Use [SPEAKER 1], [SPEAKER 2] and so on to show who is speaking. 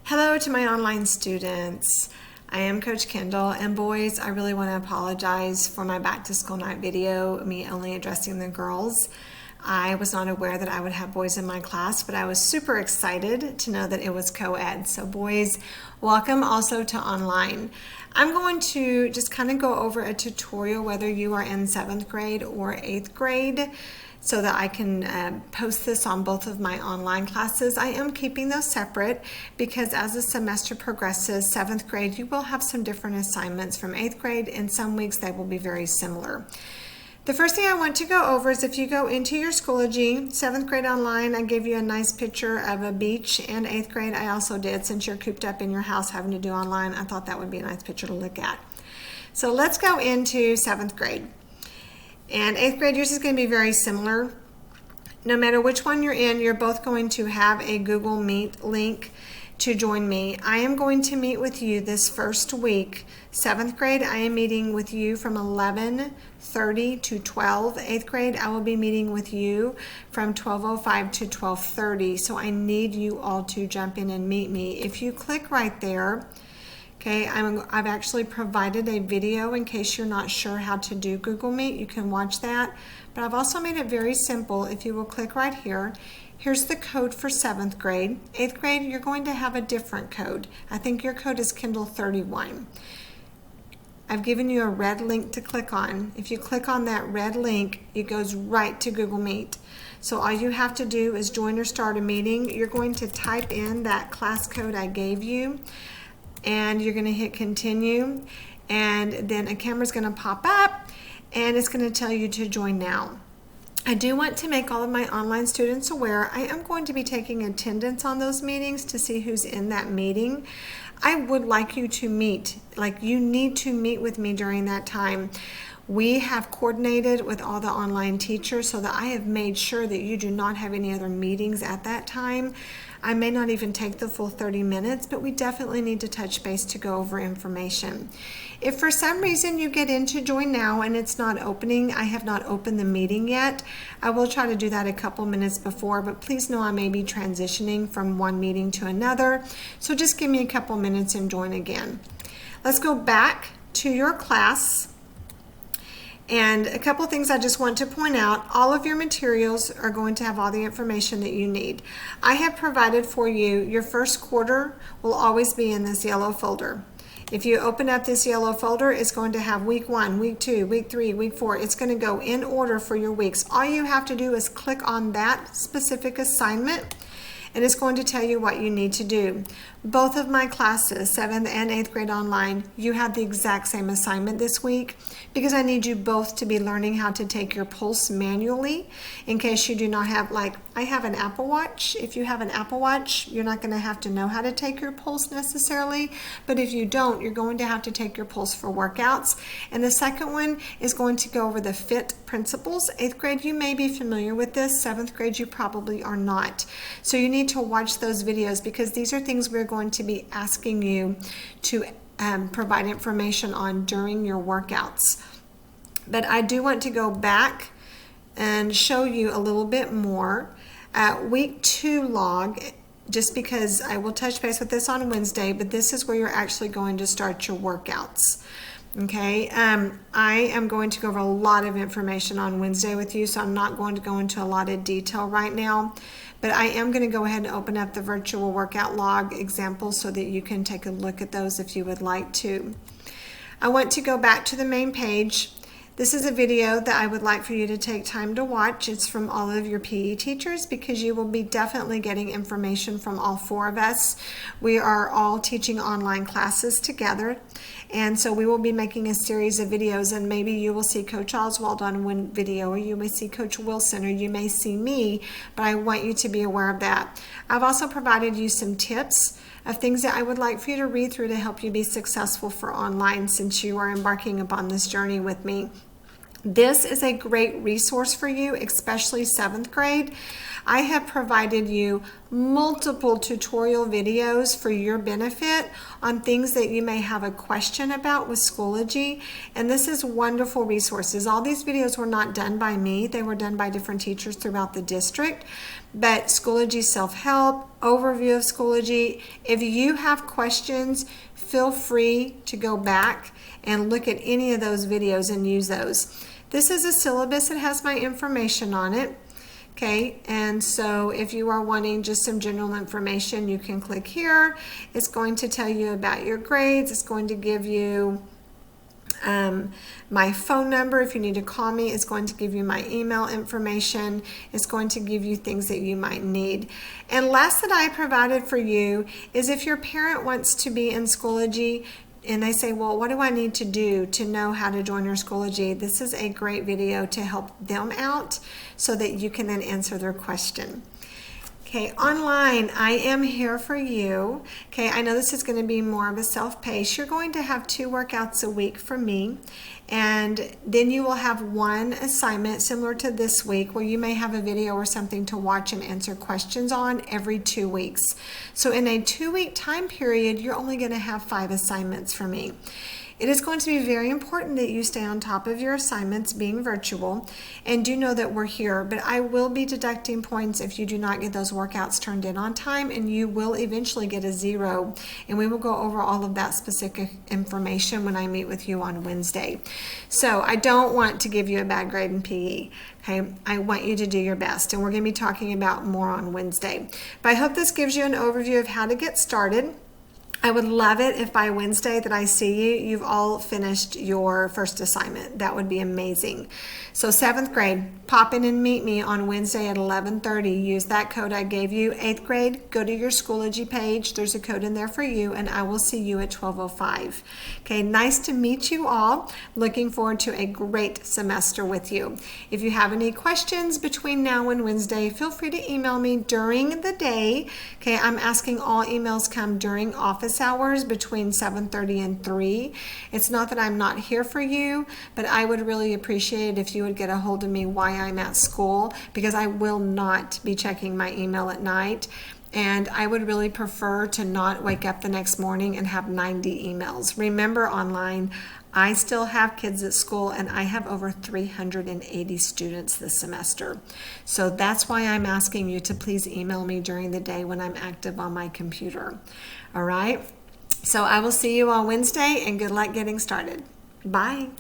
[SPEAKER 1] Hello to my online students. I am Coach Kendall, and boys, I really want to apologize for my back to school night video, me only addressing the girls. I was not aware that I would have boys in my class, but I was super excited to know that it was co-ed. So boys, welcome also to online. I'm going to just kind of go over a tutorial whether you are in 7th grade or 8th grade, so that I can post this on both of my online classes. I am keeping those separate because as the semester progresses, 7th grade, you will have some different assignments from 8th grade, and some weeks they will be very similar. The first thing I want to go over is if you go into your Schoology, 7th grade online, I gave you a nice picture of a beach, and 8th grade I also did. Since you're cooped up in your house having to do online, I thought that would be a nice picture to look at. So let's go into 7th grade. And 8th grade, yours is going to be very similar. No matter which one you're in, you're both going to have a Google Meet link to join me. I am going to meet with you this first week. 7th grade, I am meeting with you from 11:30 to 12. 8th grade, I will be meeting with you from 12:05 to 12:30. So I need you all to jump in and meet me. If you click right there, okay, I've actually provided a video in case you're not sure how to do Google Meet. You can watch that. But I've also made it very simple. If you will click right here, here's the code for 7th grade. 8th grade, you're going to have a different code. I think your code is Kindle 31. I've given you a red link to click on. If you click on that red link, it goes right to Google Meet. So all you have to do is join or start a meeting. You're going to type in that class code I gave you, and you're going to hit continue, and then a camera's going to pop up and it's going to tell you to join now. I do want to make all of my online students aware I am going to be taking attendance on those meetings to see who's in that meeting. I would like you to meet, like you need to meet with me during that time. We have coordinated with all the online teachers so that I have made sure that you do not have any other meetings at that time. I may not even take the full 30 minutes, but we definitely need to touch base to go over information. If for some reason you get into Join Now and it's not opening, I have not opened the meeting yet. I will try to do that a couple minutes before, but please know I may be transitioning from one meeting to another. So just give me a couple minutes and join again. Let's go back to your class. And a couple things I just want to point out, all of your materials are going to have all the information that you need. I have provided for you, your first quarter will always be in this yellow folder. If you open up this yellow folder, it's going to have week 1, week 2, week 3, week 4. It's going to go in order for your weeks. All you have to do is click on that specific assignment, and it's going to tell you what you need to do. Both of my classes, 7th and 8th grade online, you have the exact same assignment this week because I need you both to be learning how to take your pulse manually in case you do not have, like, I have an Apple Watch. If you have an Apple Watch, you're not going to have to know how to take your pulse necessarily, but if you don't, you're going to have to take your pulse for workouts. And the second one is going to go over the FIT principles. 8th grade, you may be familiar with this. 7th grade, you probably are not. So you need to watch those videos because these are things we're going to be asking you to provide information on during your workouts. But I do want to go back and show you a little bit more. Week 2 log, just because I will touch base with this on Wednesday, but this is where you're actually going to start your workouts. Okay, I am going to go over a lot of information on Wednesday with you, so I'm not going to go into a lot of detail right now, but I am going to go ahead and open up the virtual workout log examples so that you can take a look at those if you would like to. I want to go back to the main page. This is a video that I would like for you to take time to watch. It's from all of your PE teachers because you will be definitely getting information from all 4 of us. We are all teaching online classes together, and so we will be making a series of videos, and maybe you will see Coach Oswald on one video, or you may see Coach Wilson, or you may see me, but I want you to be aware of that. I've also provided you some tips of things that I would like for you to read through to help you be successful for online since you are embarking upon this journey with me. This is a great resource for you, especially 7th grade. I have provided you multiple tutorial videos for your benefit on things that you may have a question about with Schoology, and this is wonderful resources. All these videos were not done by me. They were done by different teachers throughout the district, but Schoology Self-Help, Overview of Schoology. If you have questions, feel free to go back and look at any of those videos and use those. This is a syllabus that has my information on it. Okay, and so if you are wanting just some general information, you can click here. It's going to tell you about your grades. It's going to give you my phone number if you need to call me. It's going to give you my email information. It's going to give you things that you might need. And last that I provided for you is if your parent wants to be in Schoology and they say, well, what do I need to do to know how to join your Schoology? This is a great video to help them out so that you can then answer their question. Okay, online, I am here for you. Okay, I know this is going to be more of a self-paced. You're going to have 2 workouts a week from me, and then you will have 1 assignment similar to this week where you may have a video or something to watch and answer questions on every 2 weeks. So in a 2-week time period, you're only going to have 5 assignments from me. It is going to be very important that you stay on top of your assignments being virtual, and do know that we're here, but I will be deducting points if you do not get those workouts turned in on time, and you will eventually get a 0, and we will go over all of that specific information when I meet with you on Wednesday. So I don't want to give you a bad grade in PE. Okay, I want you to do your best, and we're going to be talking about more on Wednesday. But I hope this gives you an overview of how to get started. I would love it if by Wednesday that I see you, you've all finished your first assignment. That would be amazing. So 7th grade, pop in and meet me on Wednesday at 11:30. Use that code I gave you. 8th grade, go to your Schoology page. There's a code in there for you, and I will see you at 12:05. Okay, nice to meet you all. Looking forward to a great semester with you. If you have any questions between now and Wednesday, feel free to email me during the day. Okay, I'm asking all emails come during office hours between 7:30 and 3. It's not that I'm not here for you, but I would really appreciate it if you would get a hold of me while I'm at school, because I will not be checking my email at night. And I would really prefer to not wake up the next morning and have 90 emails. Remember, online, I still have kids at school, and I have over 380 students this semester. So that's why I'm asking you to please email me during the day when I'm active on my computer. All right? So I will see you on Wednesday, and good luck getting started. Bye.